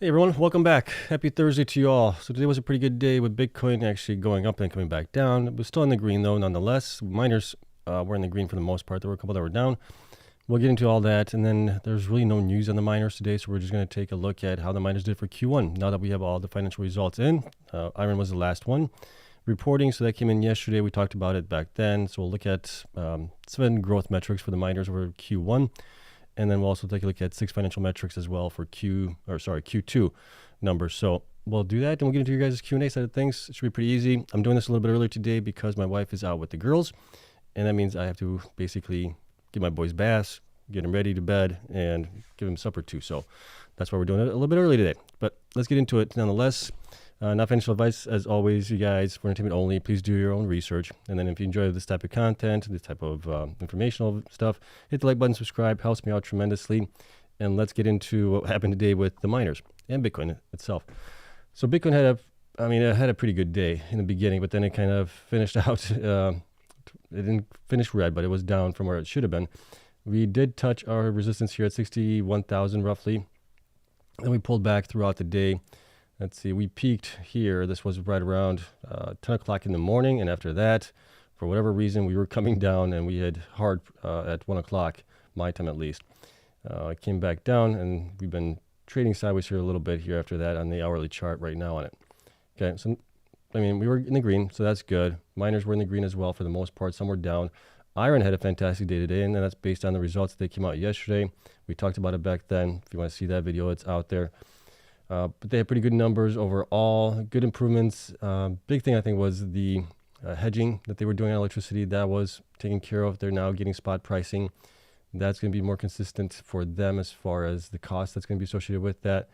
Hey everyone, welcome back. Happy Thursday to you all. So today was a pretty good day with Bitcoin actually going up and coming back down. It was still in the green though, nonetheless. Miners were in the green for the most part. There were a couple that were down. We'll get into all that. And then there's really no news on the miners today. So we're just going to take a look at how the miners did for Q1. Now that we have all the financial results in, IREN was the last one reporting. So that came in yesterday. We talked about it back then. So we'll look at 7 growth metrics for the miners over Q1. And then we'll also take a look at 6 financial metrics as well for Q2 numbers. So we'll do that, and we'll get into your guys' Q&A side of things. It should be pretty easy. I'm doing this a little bit earlier today because my wife is out with the girls, and that means I have to basically give my boys baths, get them ready to bed, and give them supper too. So that's why we're doing it a little bit early today. But let's get into it nonetheless. Not financial advice, as always, you guys, for entertainment only. Please do your own research. And then if you enjoy this type of content, this type of informational stuff, hit the like button, subscribe, helps me out tremendously. And let's get into what happened today with the miners and Bitcoin itself. So Bitcoin it had a pretty good day in the beginning, but then it kind of finished out. It didn't finish red, but it was down from where it should have been. We did touch our resistance here at 61,000 roughly. And we pulled back throughout the day. Let's see, we peaked here. This was right around 10 o'clock in the morning. And after that, for whatever reason, we were coming down and we had hard at 1 o'clock, my time at least. It came back down and we've been trading sideways here a little bit here after that on the hourly chart right now on it. Okay, so, we were in the green, so that's good. Miners were in the green as well for the most part. Some were down. IREN had a fantastic day today, and then that's based on the results that came out yesterday. We talked about it back then. If you want to see that video, it's out there. But they had pretty good numbers overall, good improvements. Big thing I think was the hedging that they were doing on electricity. That was taken care of. They're now getting spot pricing. That's going to be more consistent for them as far as the cost that's going to be associated with that.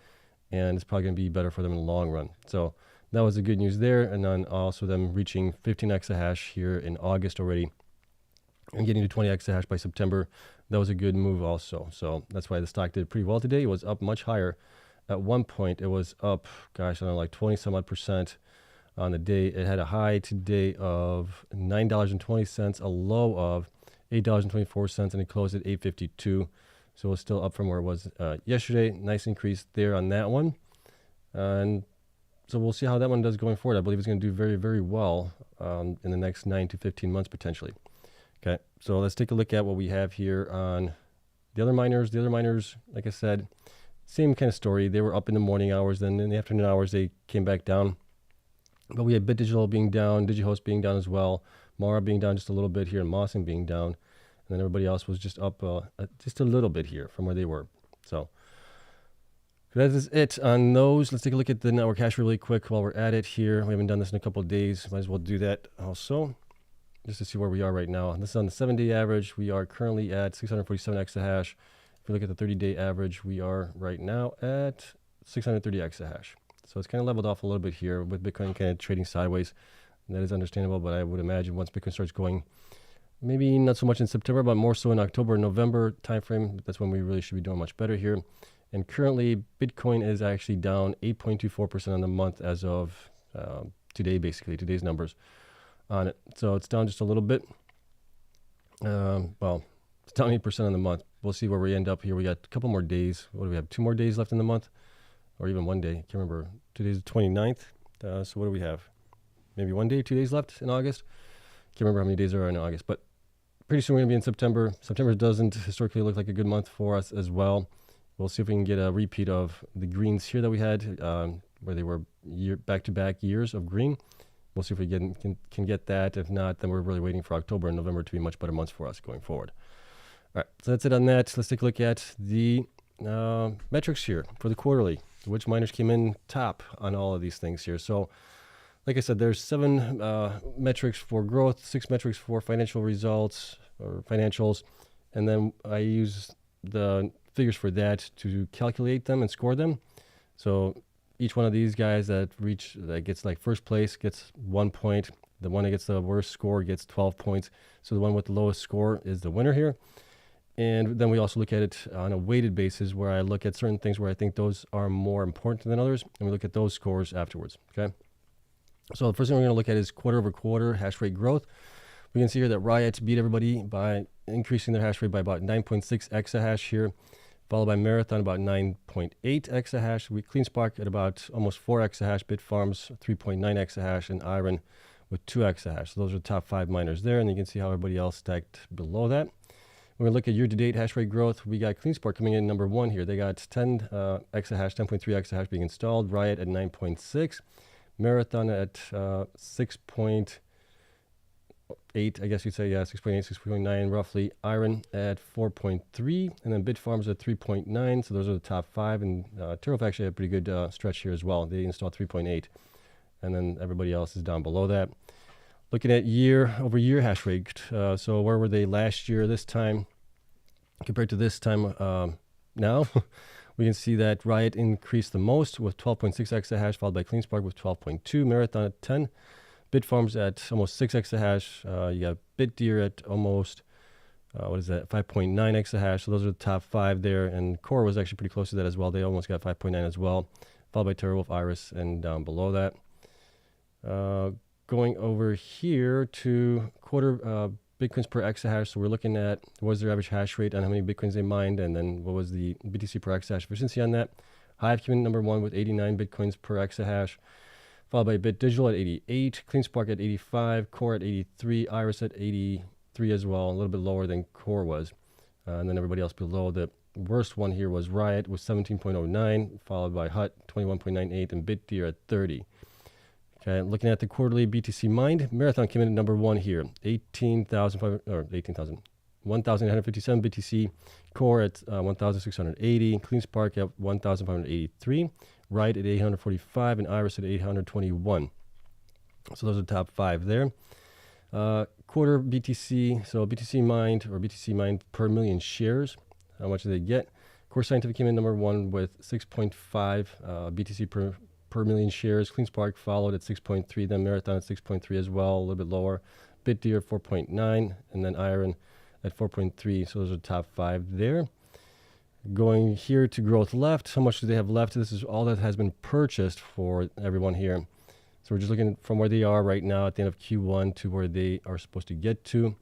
And it's probably going to be better for them in the long run. So that was the good news there. And then also them reaching 15 exahash here in August already and getting to 20 exahash by September. That was a good move also. So that's why the stock did pretty well today. It was up much higher. At one point, it was up, like 20 some odd percent on the day. It had a high today of $9.20, a low of $8.24, and it closed at $8.52. So it's still up from where it was yesterday. Nice increase there on that one. And so we'll see how that one does going forward. I believe it's going to do very, very well in the next 9 to 15 months potentially. Okay, so let's take a look at what we have here on the other miners. The other miners, like I said, same kind of story. They were up in the morning hours, then in the afternoon hours they came back down. But we had BitDigital being down, Digihost being down as well, Mara being down just a little bit here, and Mawson being down, and then everybody else was just up just a little bit here from where they were. So that is it on those. Let's take a look at the network hash really quick while we're at it here. We haven't done this in a couple of days. Might as well do that also, just to see where we are right now. This is on the 7-day average. We are currently at 647 exahash. If you look at the 30-day average, we are right now at 630 exahash. So it's kind of leveled off a little bit here with Bitcoin kind of trading sideways. And that is understandable, but I would imagine once Bitcoin starts going, maybe not so much in September, but more so in October, November timeframe, that's when we really should be doing much better here. And currently, Bitcoin is actually down 8.24% on the month as of today, basically, today's numbers on it. So it's down just a little bit. Well, it's down 8% on the month. We'll see where we end up here. We got a couple more days. What do we have? 2 more days left in the month? Or even 1 day. I can't remember. Today's the 29th. So what do we have? Maybe 1 day, 2 days left in August? Can't remember how many days there are in August. But pretty soon we're going to be in September. September doesn't historically look like a good month for us as well. We'll see if we can get a repeat of the greens here that we had, where they were back-to-back years of green. We'll see if we can get that. If not, then we're really waiting for October and November to be much better months for us going forward. All right, so that's it on that. Let's take a look at the metrics here for the quarterly. Which miners came in top on all of these things here. So, like I said, there's 7 metrics for growth, 6 metrics for financial results or financials, and then I use the figures for that to calculate them and score them. So each one of these guys that gets like first place gets 1 point. The one that gets the worst score gets 12 points. So the one with the lowest score is the winner here. And then we also look at it on a weighted basis where I look at certain things where I think those are more important than others. And we look at those scores afterwards. Okay. So the first thing we're going to look at is quarter over quarter hash rate growth. We can see here that Riot beat everybody by increasing their hash rate by about 9.6 exahash here followed by Marathon about 9.8 exahash. Cleanspark at about almost 4 exahash. Bitfarms 3.9 exahash, and IREN with 2 exahash. So those are the top 5 miners there, and you can see how everybody else stacked below that. When we look at year-to-date hash rate growth, we got Cleanspark coming in number 1 here. They got 10 exahash, 10.3 exahash being installed. Riot at 9.6. Marathon at 6.8, I guess you'd say, yeah, 6.8, 6.9 roughly. IREN at 4.3, and then Bitfarms at 3.9. So those are the top 5, and TerraWolf actually had a pretty good stretch here as well. They installed 3.8, and then everybody else is down below that. Looking at year-over-year hash rate, so where were they last year, this time, compared to this time now? We can see that Riot increased the most with 12.6 exahash, followed by Cleanspark with 12.2, Marathon at 10, Bitfarms at almost 6 exahash. You got BitDeer at almost, 5.9 exahash. So those are the top 5 there, and Core was actually pretty close to that as well. They almost got 5.9 as well, followed by TerraWolf, Iris, and down below that. Going over here to quarter Bitcoins per exahash. So we're looking at what was their average hash rate on how many Bitcoins they mined, and then what was the BTC per exahash efficiency on that. Hive came in number 1 with 89 Bitcoins per exahash, followed by BitDigital at 88, Cleanspark at 85, Core at 83, Iris at 83 as well, a little bit lower than Core was. And then everybody else below. The worst one here was Riot with 17.09, followed by Hut 21.98, and BitDeer at 30. Okay, looking at the quarterly BTC mined, Marathon came in at number 1 here, 1,857 BTC, Core at 1,680, Cleanspark at 1,583, Riot at 845, and Iris at 821. So those are the top 5 there. Quarter BTC, so BTC mined per million shares. How much did they get? CORZ Scientific came in number 1 with 6.5 BTC per million shares. Cleanspark followed at 6.3, then Marathon at 6.3 as well, a little bit lower. BitDeer 4.9, and then IREN at 4.3. So those are the top 5 there. Going here to growth left, how much do they have left? This is all that has been purchased for everyone here. So we're just looking from where they are right now at the end of Q1 to where they are supposed to get to.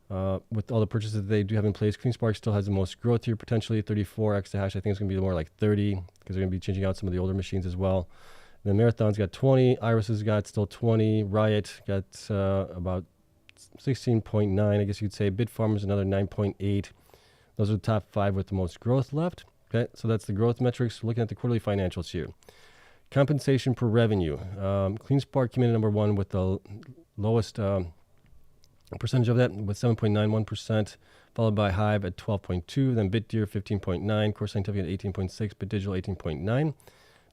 With all the purchases that they do have in place, Cleanspark still has the most growth here, potentially 34 exahash. I think it's going to be more like 30 because they're going to be changing out some of the older machines as well. And then Marathon's got 20, Iris has got still 20, Riot got about 16.9, I guess you could say. Bitfarms another 9.8. Those are the top 5 with the most growth left. Okay, so that's the growth metrics. Looking at the quarterly financials here. Compensation per revenue. Cleanspark came in at number 1 with the lowest percentage of that with 7.91%, followed by Hive at 12.2, then BitDeer 15.9, CORZ Scientific at 18.6, BitDigital 18.9.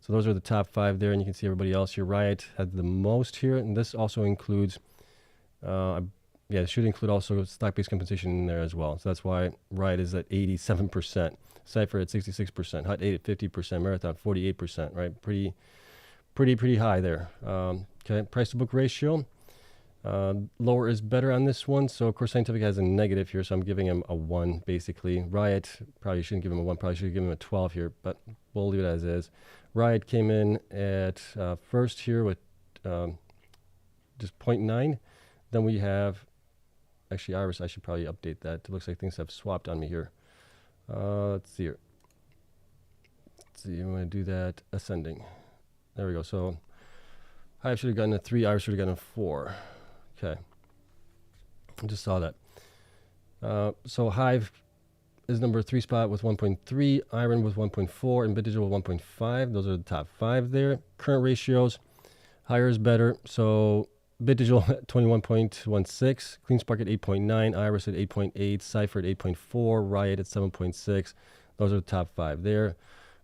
So those are the top 5 there, and you can see everybody else here. Riot had the most here, and this also includes, it should include also stock-based compensation in there as well. So that's why Riot is at 87%, Cypher at 66%, Hut 8 at 50%, Marathon 48%, right? Pretty high there. Okay, price to book ratio. Lower is better on this one. So CORZ Scientific has a negative here, so I'm giving him a 1 basically. Riot, probably shouldn't give him a 1, probably should give him a 12 here, but we'll leave it as is. Riot came in at first here with just 0.9. Then we have, actually Iris, I should probably update that. It looks like things have swapped on me here. Let's see here. Let's see, I'm going to do that ascending. There we go. So Hive should have gotten a 3, Iris should have gotten a 4. Okay. I just saw that. So Hive is number 3 spot with 1.3, IREN with 1.4, and BitDigital with 1.5. Those are the top 5 there. Current ratios, higher is better. So BitDigital at 21.16, Cleanspark at 8.9, Iris at 8.8, Cypher at 8.4, Riot at 7.6. Those are the top 5 there.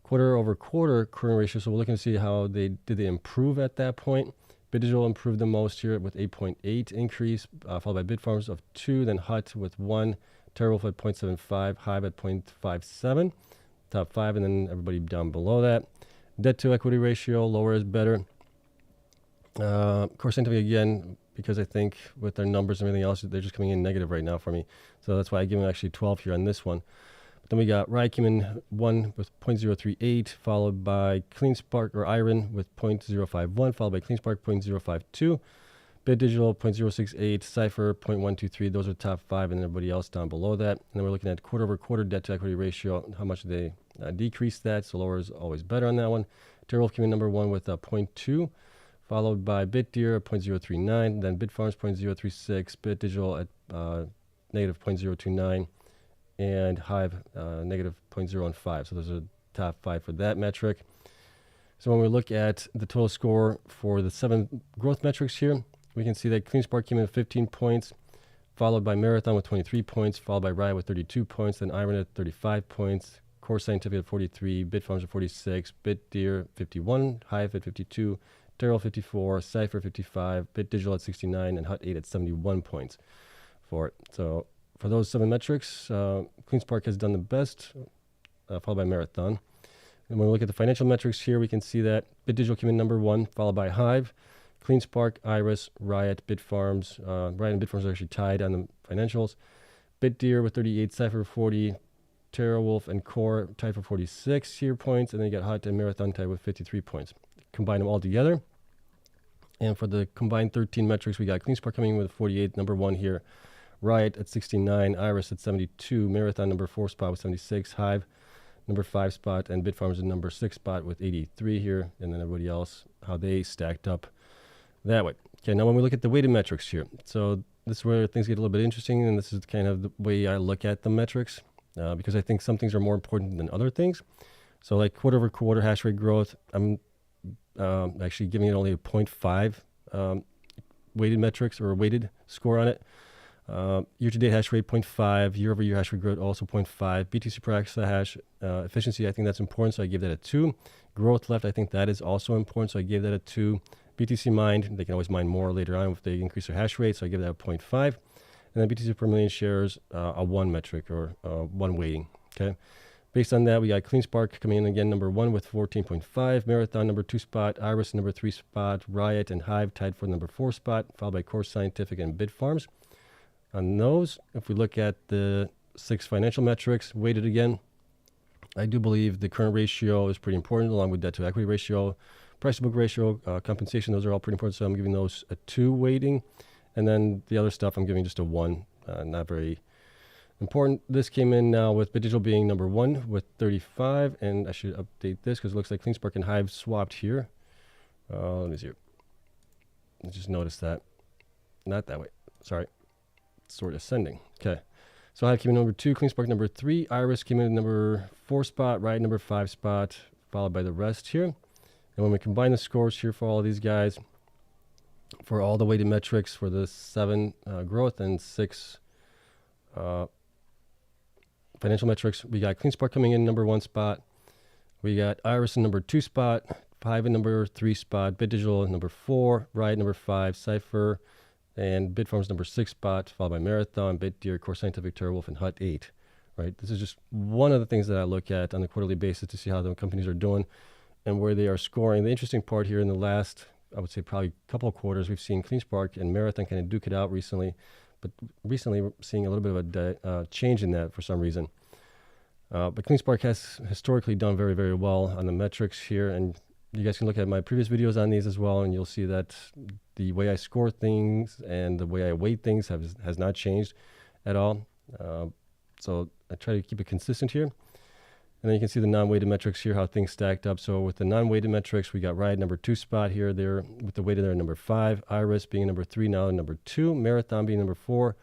Quarter over quarter current ratio. So we're looking to see how they improve at that point. BitDigital improved the most here with 8.8 increase, followed by Bitfarms of 2, then Hut with 1, TerraWolf at 0.75, Hive at 0.57, top 5, and then everybody down below that. Debt to equity ratio, lower is better. CORZ Scientific again, because I think with their numbers and everything else, they're just coming in negative right now for me. So that's why I give them actually 12 here on this one. But then we got Riot came in 1 with 0.038, followed by Cleanspark or IREN with 0.051, followed by Cleanspark 0.052. Digital 0.068, Cypher 0.123. Those are the top 5, and everybody else down below that. And then we're looking at quarter-over-quarter debt-to-equity ratio, how much they decreased that. So lower is always better on that one. TeraWolf came in number 1 with 0.2, followed by BitDeer 0.039, then Bitfarms 0.036, BitDigital at negative 0.029, and Hive negative 0.015. So those are the top 5 for that metric. So when we look at the total score for the 7 growth metrics here, we can see that Cleanspark came in at 15 points, followed by Marathon with 23 points, followed by Riot with 32 points, then IREN at 35 points, CORZ Scientific at 43, Bitfarms at 46, BitDeer 51, Hive at 52, TeraWolf 54, Cypher 55, BitDigital at 69, and Hut 8 at 71 points for it. So for those 7 metrics, Cleanspark has done the best, followed by Marathon. And when we look at the financial metrics here, we can see that BitDigital came in number 1, followed by Hive, Cleanspark, Iris, Riot, Bitfarms. Riot and Bitfarms are actually tied on the financials. BitDeer with 38, Cypher 40, TeraWolf and Core tied for 46 here points, and then you got Hut and Marathon tied with 53 points. Combine them all together. And for the combined 13 metrics, we got Cleanspark coming in with 48, number 1 here. Riot at 69, Iris at 72, Marathon number 4 spot with 76, Hive number 5 spot, and Bitfarms in number 6 spot with 83 here, and then everybody else, how they stacked up that way. Okay, now when we look at the weighted metrics here, so this is where things get a little bit interesting, and this is kind of the way I look at the metrics, because I think some things are more important than other things. So like quarter-over-quarter hash rate growth, I'm actually giving it only a 0.5 weighted metrics or a weighted score on it. Year-to-date hash rate 0.5, year-over-year hash rate growth also 0.5. BTC per exahash efficiency, I think that's important, so I give that a 2. Growth left, I think that is also important, so I gave that a 2. BTC mined, they can always mine more later on if they increase their hash rate, so I give that a 0.5. And then BTC per million shares, a 1 metric or 1 weighting. Okay. Based on that, we got Cleanspark coming in again, number 1 with 14.5. Marathon, number 2 spot. Iris, number 3 spot. Riot and Hive tied for number 4 spot, followed by CORZ Scientific and Bitfarms. On those, if we look at the 6 financial metrics, weighted again, I do believe the current ratio is pretty important, along with debt to equity ratio, price to book ratio, compensation. Those are all pretty important, so I'm giving those a 2 weighting. And then the other stuff, I'm giving just a 1, not very important. This came in now with BitDigital being number 1 with 35, and I should update this because it looks like Cleanspark and Hive swapped here. Let me see here. I just noticed that. Not that way. Sorry. Sort of ascending. Okay. So Hive came in number 2, Cleanspark number 3, Iris came in number 4 spot, Riot number 5 spot, followed by the rest here. And when we combine the scores here for all of these guys, for all the weighted metrics for the 7 growth and 6 financial metrics, we got Cleanspark coming in number 1 spot. We got Iris in number 2 spot, Hive in number 3 spot, BitDigital in number 4, Riot number 5, Cypher, and Bitfarms number 6 spot, followed by Marathon, BitDeer, CORZ Scientific, TeraWolf, and Hut 8. Right? This is just one of the things that I look at on a quarterly basis to see how the companies are doing and where they are scoring. The interesting part here in the last, I would say probably a couple of quarters, we've seen Cleanspark and Marathon kind of duke it out recently. But recently we're seeing a little bit of a change in that for some reason. But Cleanspark has historically done very, very well on the metrics here. And you guys can look at my previous videos on these as well, and you'll see that the way I score things and the way I weight things has not changed at all. So I try to keep it consistent here. And then you can see the non-weighted metrics here, how things stacked up. So with the non-weighted metrics, we got Riot number 2 spot here. There with the weighted there number 5. Iris being number 3, now number 2. Marathon being number 4,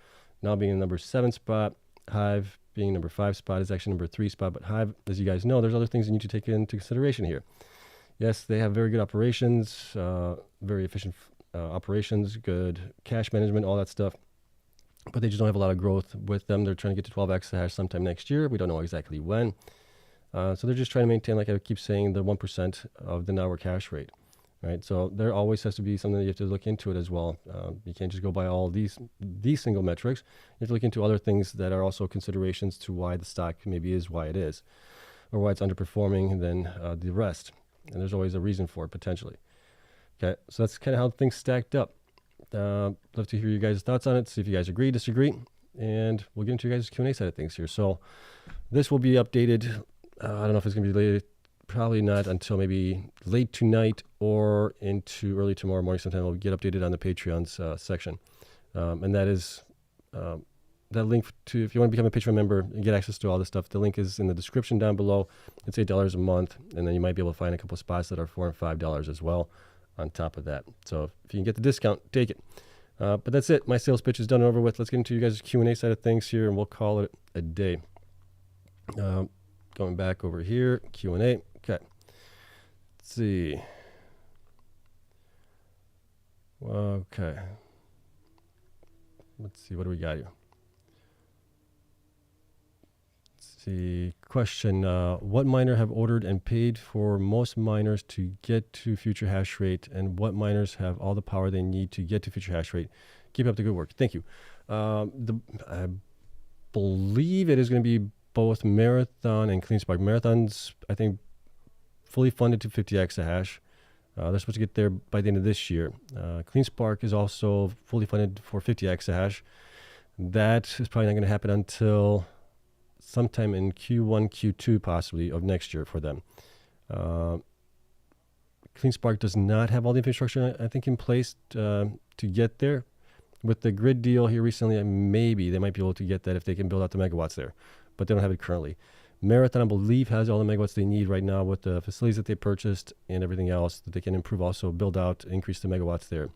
now being number 7 spot. Hive being number 5 spot is actually number 3 spot. But Hive, as you guys know, there's other things you need to take into consideration here. Yes, they have very good operations, very efficient operations, good cash management, all that stuff. But they just don't have a lot of growth with them. They're trying to get to 12 exahash sometime next year. We don't know exactly when. So they're just trying to maintain, like I keep saying, the 1% of the network hash rate, right? So there always has to be something that you have to look into it as well. You can't just go by all these single metrics. You have to look into other things that are also considerations to why the stock maybe is why it is, or why it's underperforming than the rest. And there's always a reason for it, potentially. Okay, so that's kind of how things stacked up. Love to hear you guys' thoughts on it, see if you guys agree, disagree, and we'll get into your guys' Q&A side of things here. So this will be updated. I don't know if it's going to be probably not until maybe late tonight or into early tomorrow morning. Sometime we'll get updated on the Patreon's section. And that is that link to, if you want to become a Patreon member and get access to all this stuff, the link is in the description down below. It's $8 a month, and then you might be able to find a couple of spots that are $4 and $5 as well on top of that. So if you can get the discount, take it. But that's it. My sales pitch is done and over with. Let's get into you guys' Q&A side of things here, and we'll call it a day. Going back over here, Q&A. Okay. Let's see. Okay. Let's see. What do we got here? The question, what miner have ordered and paid for most miners to get to future hash rate, and what miners have all the power they need to get to future hash rate? Keep up the good work. Thank you. I believe it is going to be both Marathon and Cleanspark. Marathon's, I think, fully funded to 50 exahash. They're supposed to get there by the end of this year. Cleanspark is also fully funded for 50 exahash. That is probably not going to happen until sometime in Q1, Q2 possibly of next year for them. Cleanspark does not have all the infrastructure, I think, in place to get there. With the grid deal here recently, maybe they might be able to get that if they can build out the megawatts there, but they don't have it currently. Marathon, I believe, has all the megawatts they need right now with the facilities that they purchased and everything else that they can improve, also build out, increase the megawatts there.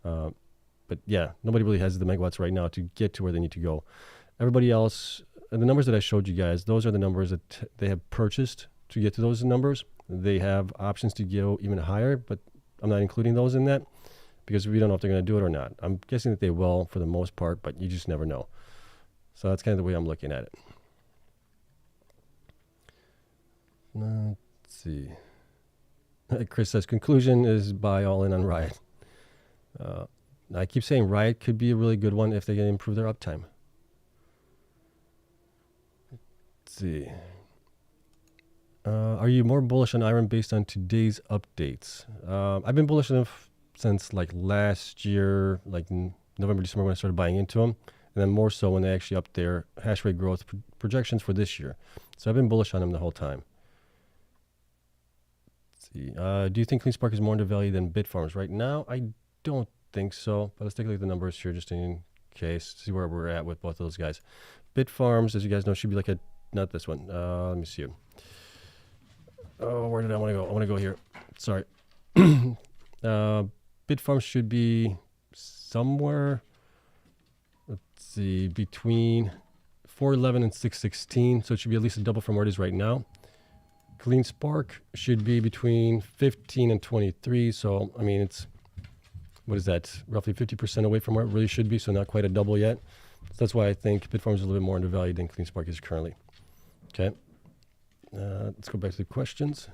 But yeah, nobody really has the megawatts right now to get to where they need to go. Everybody else, and the numbers that I showed you guys, those are the numbers that they have purchased to get to those numbers. They have options to go even higher, but I'm not including those in that because we don't know if they're going to do it or not. I'm guessing that they will for the most part, but you just never know. So that's kind of the way I'm looking at it. Let's see. Chris says, conclusion is buy all in on Riot. I keep saying Riot could be a really good one if they can improve their uptime. See. Are you more bullish on IREN based on today's updates? I've been bullish on them since like last year, like November, December, when I started buying into them, and then more so when they actually upped their hash rate growth projections for this year. So I've been bullish on them the whole time. Let's see. Do you think Cleanspark is more undervalued than Bitfarms right now? I don't think so, but let's take a look at the numbers here just in case, see where we're at with both of those guys. Bitfarms, as you guys know, should be like a, not this one. Let me see. Oh, where did I want to go? I want to go here. Sorry. Bitfarms should be somewhere, let's see, between 411 and 616. So it should be at least a double from where it is right now. Cleanspark should be between 15 and 23. So, I mean, it's, what is that? Roughly 50% away from where it really should be. So not quite a double yet. So that's why I think Bitfarms is a little bit more undervalued than Cleanspark is currently. Okay. Let's go back to the questions.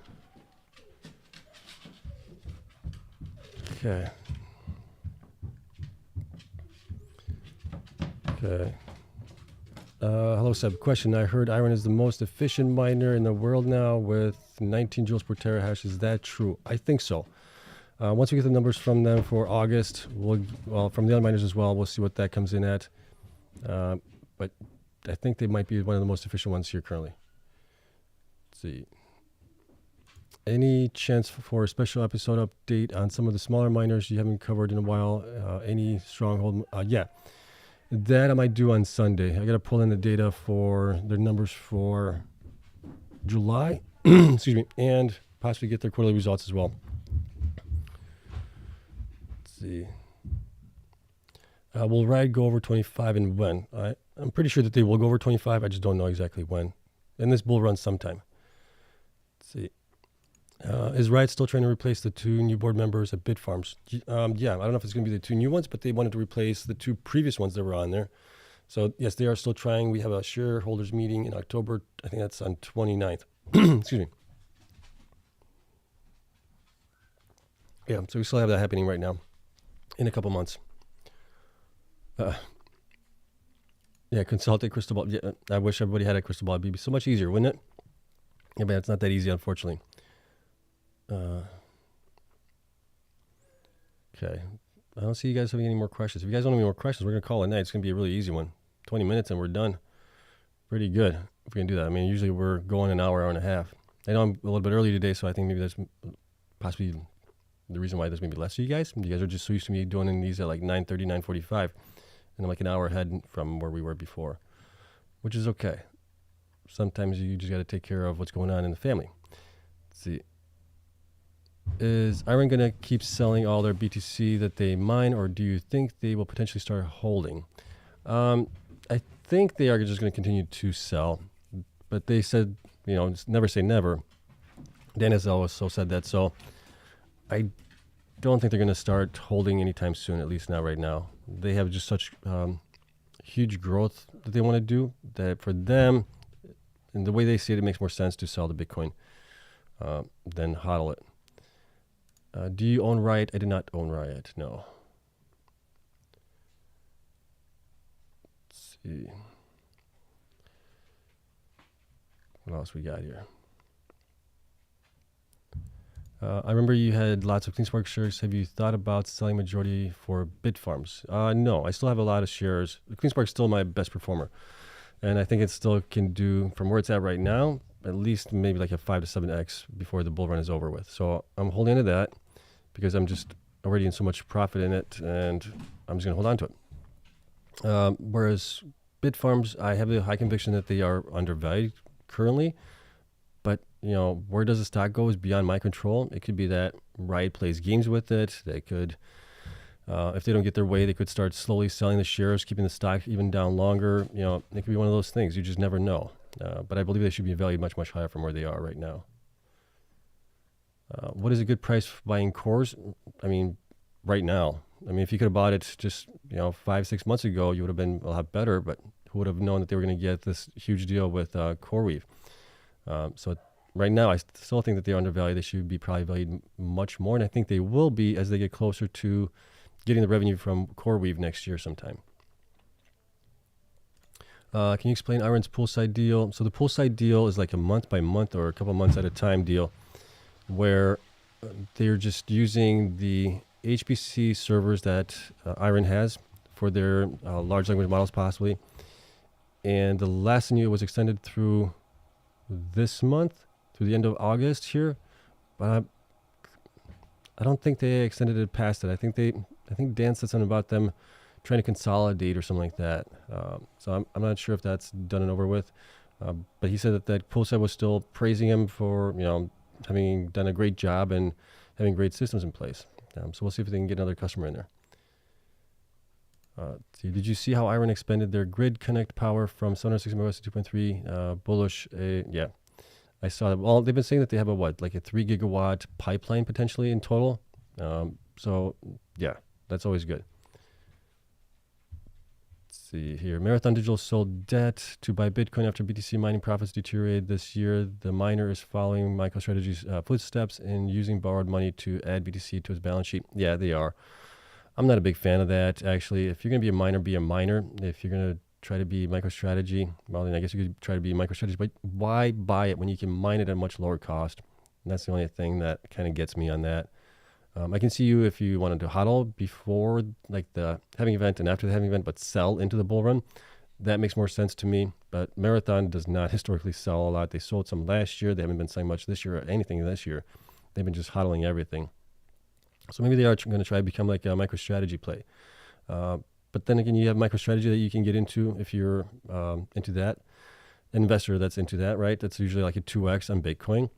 Okay. Okay. Hello, Seb. Question. I heard IREN is the most efficient miner in the world now with 19 joules per terahash. Is that true? I think so. Once we get the numbers from them for August, well, from the other miners as well, we'll see what that comes in at. But I think they might be one of the most efficient ones here currently. Let's see. Any chance for a special episode update on some of the smaller miners you haven't covered in a while? Any Stronghold? Yeah, that I might do on Sunday. I got to pull in the data for their numbers for July, excuse me, and possibly get their quarterly results as well. Let's see. Will Riot go over 25 and when? I'm pretty sure that they will go over 25. I just don't know exactly when. And this bull runs sometime. Let's see. Is Riot still trying to replace the 2 new board members at Bitfarms? Yeah, I don't know if it's going to be the 2 new ones, but they wanted to replace the 2 previous ones that were on there. So, yes, they are still trying. We have a shareholders meeting in October. I think that's on 29th. Excuse me. Yeah, so we still have that happening right now in a couple months. Yeah, consult a crystal ball. Yeah, I wish everybody had a crystal ball. It'd be so much easier, wouldn't it? Yeah, but it's not that easy, unfortunately. Okay. I don't see you guys having any more questions. If you guys don't have any more questions, we're going to call it a night. It's going to be a really easy one. 20 minutes and we're done. Pretty good if we can do that. I mean, usually we're going an hour, hour and a half. I know I'm a little bit early today, so I think maybe that's possibly the reason why there's maybe less for you guys. You guys are just so used to me doing these at like 9:30, 9:45, and I'm like an hour ahead from where we were before, which is okay. Sometimes you just got to take care of what's going on in the family. Let's see. Is IREN going to keep selling all their BTC that they mine, or do you think they will potentially start holding? I think they are just going to continue to sell, but they said, never say never. Dan has also said that, so I don't think they're going to start holding anytime soon, at least not right now. They have just such huge growth that they want to do that for them, and the way they see it, it makes more sense to sell the Bitcoin than hodl it. Do you own Riot? I do not own Riot, no. Let's see. What else we got here? I remember you had lots of Cleanspark shares. Have you thought about selling majority for Bitfarms? No, I still have a lot of shares. Cleanspark's still my best performer. And I think it still can do, from where it's at right now, at least maybe like a 5 to 7x before the bull run is over with. So I'm holding on to that because I'm just already in so much profit in it, and I'm just going to hold on to it. Whereas Bitfarms, I have a high conviction that they are undervalued currently. But, where does the stock go is beyond my control. It could be that Riot plays games with it. They could, if they don't get their way, they could start slowly selling the shares, keeping the stock even down longer. It could be one of those things. You just never know. But I believe they should be valued much, much higher from where they are right now. What is a good price for buying CORZ? I mean, right now. I mean, if you could have bought it just, 5-6 months ago, you would have been a lot better. But who would have known that they were going to get this huge deal with CoreWeave? So right now, I still think that they're undervalued. They should be probably valued much more, and I think they will be as they get closer to getting the revenue from CoreWeave next year sometime. Can you explain IREN's poolside deal? So the poolside deal is like a month by month or a couple months at a time deal where they're just using the HPC servers that IREN has for their large language models possibly. And the last new was extended through this month, through the end of August here, but I don't think they extended it past it. I think Dan said something about them trying to consolidate or something like that. So I'm not sure if that's done and over with. But he said that poolside was still praising him for having done a great job and having great systems in place. So we'll see if they can get another customer in there. Did you see how IREN expanded their grid connect power from 760 megawatts to 2.3 bullish? Yeah, I saw that. Well, they've been saying that they have like a 3 gigawatt pipeline potentially in total. So yeah, that's always good. Let's see here. Marathon Digital sold debt to buy Bitcoin after BTC mining profits deteriorated this year. The miner is following MicroStrategy's footsteps in using borrowed money to add BTC to his balance sheet. Yeah, they are. I'm not a big fan of that, actually. If you're going to be a miner, be a miner. If you're going to try to be MicroStrategy, well, then I guess you could try to be MicroStrategy, but why buy it when you can mine it at a much lower cost? And that's the only thing that kind of gets me on that. I can see you if you wanted to hodl before like the halving event and after the halving event, but sell into the bull run. That makes more sense to me. But Marathon does not historically sell a lot. They sold some last year. They haven't been selling much this year or anything this year. They've been just hodling everything. So maybe they are going to try to become like a MicroStrategy play. But then again, you have MicroStrategy that you can get into if you're into that. An investor that's into that, right? That's usually like a 2x on Bitcoin.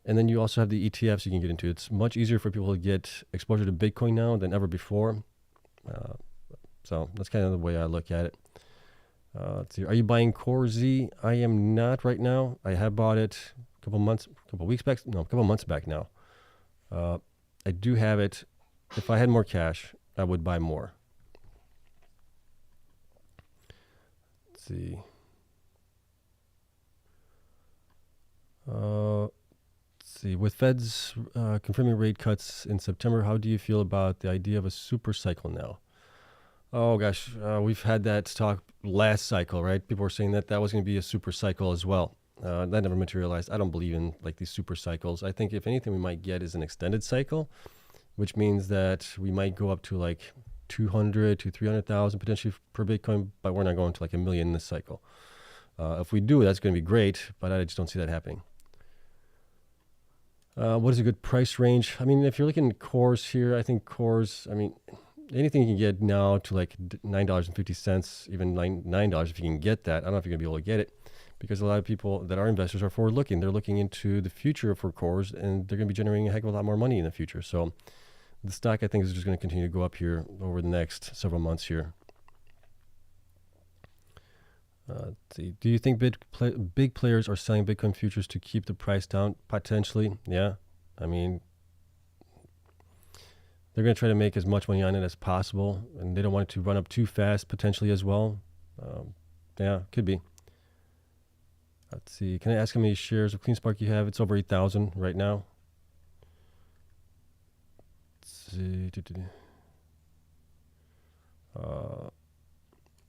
And then you also have the ETFs you can get into. It's much easier for people to get exposure to Bitcoin now than ever before. So that's kind of the way I look at it. Let's see. Are you buying CORZ? I am not right now. I have bought it a couple months back now. I do have it. If I had more cash, I would buy more. Let's see. With Feds confirming rate cuts in September, how do you feel about the idea of a super cycle now? Oh gosh, we've had that talk last cycle, right? People were saying that was going to be a super cycle as well. That never materialized. I don't believe in like these super cycles. I think if anything we might get is an extended cycle, which means that we might go up to like 200 to 300,000 potentially per Bitcoin, but we're not going to like 1 million in this cycle. If we do, that's going to be great, but I just don't see that happening. What is a good price range? I mean, if you're looking at CORZ here, I think CORZ, I mean, anything you can get now to like $9.50, even $9 if you can get that. I don't know if you're going to be able to get it because a lot of people that are investors are forward looking. They're looking into the future for CORZ and they're going to be generating a heck of a lot more money in the future. So the stock, I think, is just going to continue to go up here over the next several months here. Let's see. Do you think big players are selling Bitcoin futures to keep the price down? Potentially, yeah. I mean, they're going to try to make as much money on it as possible, and they don't want it to run up too fast, potentially as well. Yeah, could be. Let's see. Can I ask how many shares of Cleanspark you have? It's over 8,000 right now. Let's see.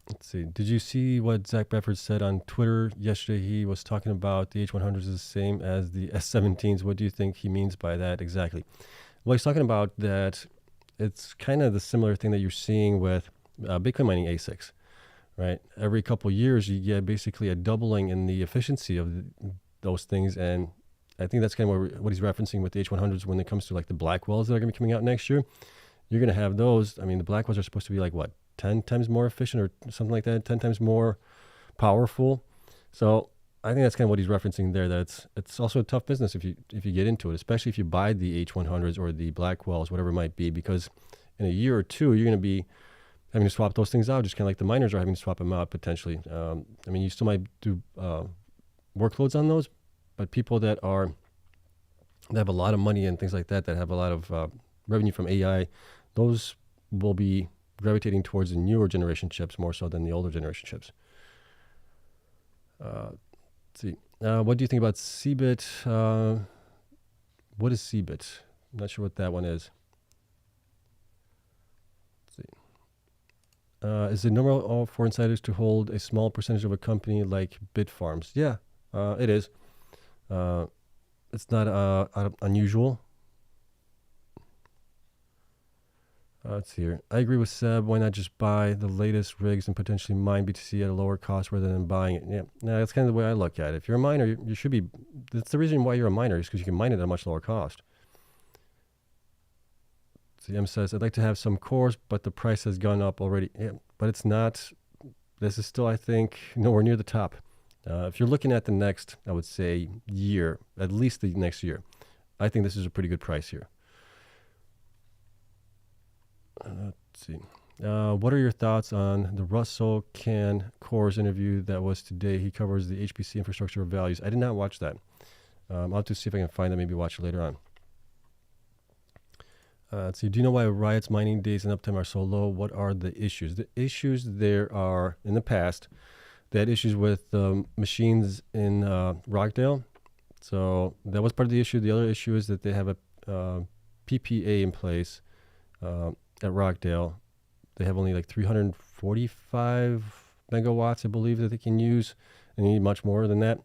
Let's see. Did you see what Zach Bradford said on Twitter yesterday? He was talking about the H100s is the same as the S17s. What do you think he means by that exactly? Well, he's talking about that it's kind of the similar thing that you're seeing with Bitcoin mining ASICs, right? Every couple of years, you get basically a doubling in the efficiency of those things. And I think that's kind of what he's referencing with the H100s when it comes to like the Blackwells that are going to be coming out next year. You're going to have those. I mean, the Blackwells are supposed to be like, what, 10 times more efficient or something like that, 10 times more powerful. So I think that's kind of what he's referencing there. That it's also a tough business if you get into it, especially if you buy the H100s or the Blackwells, whatever it might be, because in a year or two, you're going to be having to swap those things out, just kind of like the miners are having to swap them out potentially. I mean, you still might do workloads on those, but people that have a lot of money and things like that, that have a lot of revenue from AI, those will be gravitating towards the newer generation chips more so than the older generation chips. Let's see. What do you think about CBIT? What is CBIT? I'm not sure what that one is. Let's see. Is it normal for insiders to hold a small percentage of a company like Bitfarms? Yeah, it is. It's not unusual. Let's see here. I agree with Seb. Why not just buy the latest rigs and potentially mine BTC at a lower cost rather than buying it? Yeah, no, that's kind of the way I look at it. If you're a miner, you should be. That's the reason why you're a miner is because you can mine it at a much lower cost. CM says, I'd like to have some CORZ, but the price has gone up already. Yeah, but it's not. This is still, I think, nowhere near the top. If you're looking at the next, I would say, year, at least the next year, I think this is a pretty good price here. Let's see. What are your thoughts on the Russell Can CORZ interview that was today? He covers the HPC infrastructure of values. I did not watch that. I'll have to see if I can find that, maybe watch it later on. Let's see. Do you know why Riot's mining days and uptime are so low? What are the issues? The issues there are, in the past, they had issues with machines in Rockdale. So that was part of the issue. The other issue is that they have a PPA in place at Rockdale. They have only like 345 megawatts, I believe, that they can use, and they need much more than that.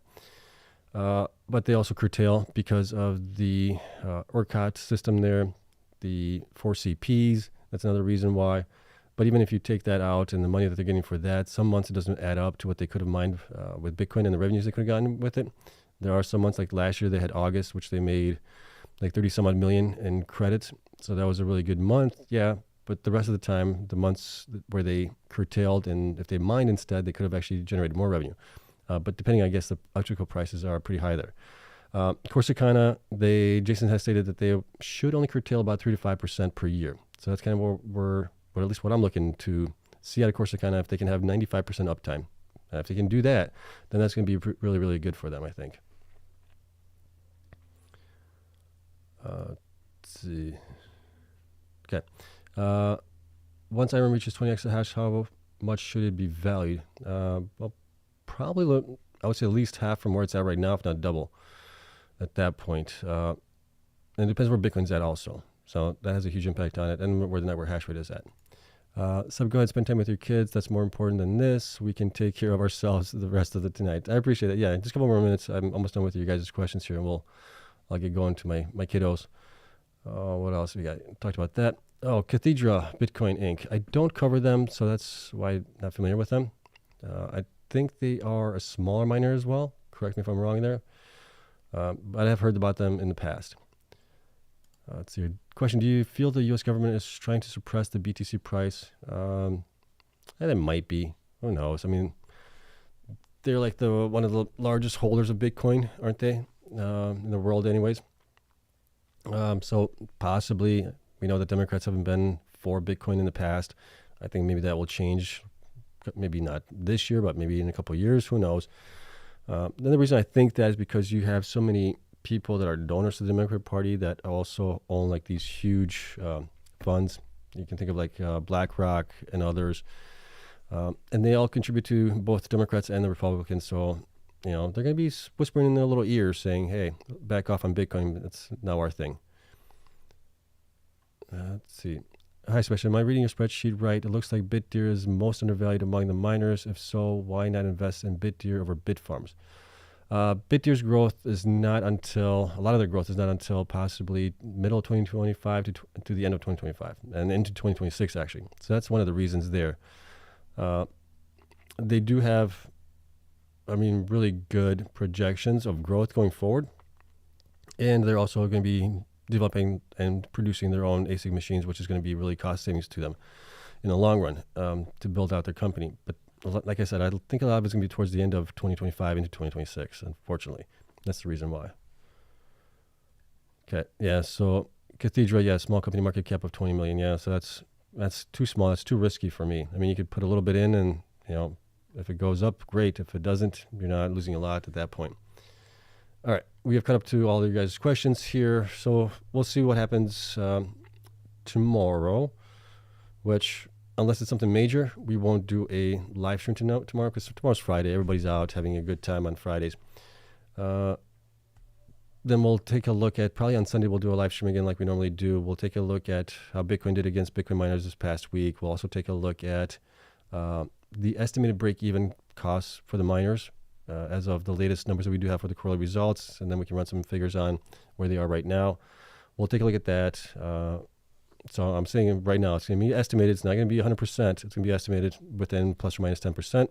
But they also curtail because of the ERCOT system there, the 4 CPs. That's another reason why. But even if you take that out and the money that they're getting for that, some months it doesn't add up to what they could have mined with Bitcoin and the revenues they could have gotten with it. There are some months like last year, they had August, which they made like 30 some odd million in credits. So that was a really good month. Yeah. But the rest of the time, the months where they curtailed and if they mined instead, they could have actually generated more revenue. But depending, I guess, the electrical prices are pretty high there. Corsicana, Jason has stated that they should only curtail about 3 to 5% per year. So that's kind of where at least what I'm looking to see out of Corsicana, if they can have 95% uptime. If they can do that, then that's going to be really, really good for them, I think. Let's see. Okay. Once IREN reaches 20 exahash, how much should it be valued? Well, probably, I would say at least half from where it's at right now, if not double at that point. And it depends where Bitcoin's at also. So that has a huge impact on it and where the network hash rate is at. So go ahead, spend time with your kids. That's more important than this. We can take care of ourselves the rest of the tonight. I appreciate it. Yeah, just a couple more minutes. I'm almost done with you guys' questions here, and I'll get going to my kiddos. What else we got? Talked about that. Oh, Cathedra Bitcoin Inc. I don't cover them, so that's why I'm not familiar with them. I think they are a smaller miner as well. Correct me if I'm wrong there. But I have heard about them in the past. Let's see. Question: do you feel the U.S. government is trying to suppress the BTC price? And it might be. Who knows? I mean, they're like one of the largest holders of Bitcoin, aren't they? In the world, anyways. So possibly, we know that Democrats haven't been for Bitcoin in the past. I think maybe that will change. Maybe not this year, but maybe in a couple of years. Who knows? Then the reason I think that is because you have so many people that are donors to the Democratic Party that also own like these huge funds. You can think of like BlackRock and others. And they all contribute to both the Democrats and the Republicans. So, they're going to be whispering in their little ears saying, hey, back off on Bitcoin. It's now our thing. Let's see. Hi, Sebastian. Am I reading your spreadsheet right? It looks like BitDeer is most undervalued among the miners. If so, why not invest in BitDeer over Bitfarms? BitDeer's growth is not until, a lot of their growth is not until possibly middle of 2025 to the end of 2025 and into 2026, actually. So that's one of the reasons there. They do have, really good projections of growth going forward. And they're also going to be developing and producing their own ASIC machines, which is going to be really cost savings to them in the long run to build out their company. But like I said, I think a lot of it's going to be towards the end of 2025 into 2026, unfortunately. That's the reason why. Okay, yeah, so Cathedral, yeah, small company market cap of 20 million. Yeah, so that's too small. That's too risky for me. You could put a little bit in and, if it goes up, great. If it doesn't, you're not losing a lot at that point. All right, we have cut up to all of your guys' questions here. So we'll see what happens tomorrow, which, unless it's something major, we won't do a live stream tomorrow because tomorrow's Friday. Everybody's out having a good time on Fridays. Then we'll take a look at, probably on Sunday, we'll do a live stream again like we normally do. We'll take a look at how Bitcoin did against Bitcoin miners this past week. We'll also take a look at the estimated break-even costs for the miners as of the latest numbers that we do have for the quarterly results, and then we can run some figures on where they are right now. We'll take a look at that. So I'm saying right now it's going to be estimated. It's not going to be 100%. It's going to be estimated within plus or minus 10%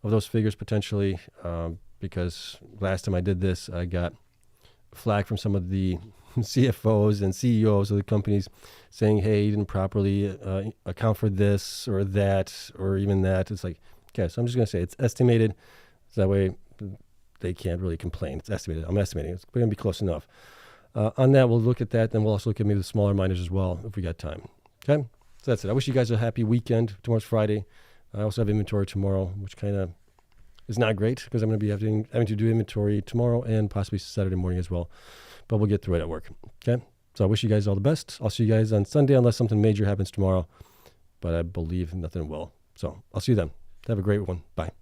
of those figures potentially, because last time I did this, I got flack from some of the CFOs and CEOs of the companies saying, hey, you didn't properly account for this or that or even that. It's like, okay, so I'm just going to say it's estimated. So that way they can't really complain. It's estimated. I'm estimating. It's going to be close enough. On that, we'll look at that. Then we'll also look at maybe the smaller miners as well if we got time. Okay? So that's it. I wish you guys a happy weekend. Tomorrow's Friday. I also have inventory tomorrow, which kind of is not great because I'm going to be having to do inventory tomorrow and possibly Saturday morning as well. But we'll get through it at work. Okay? So I wish you guys all the best. I'll see you guys on Sunday unless something major happens tomorrow. But I believe nothing will. So I'll see you then. Have a great one. Bye.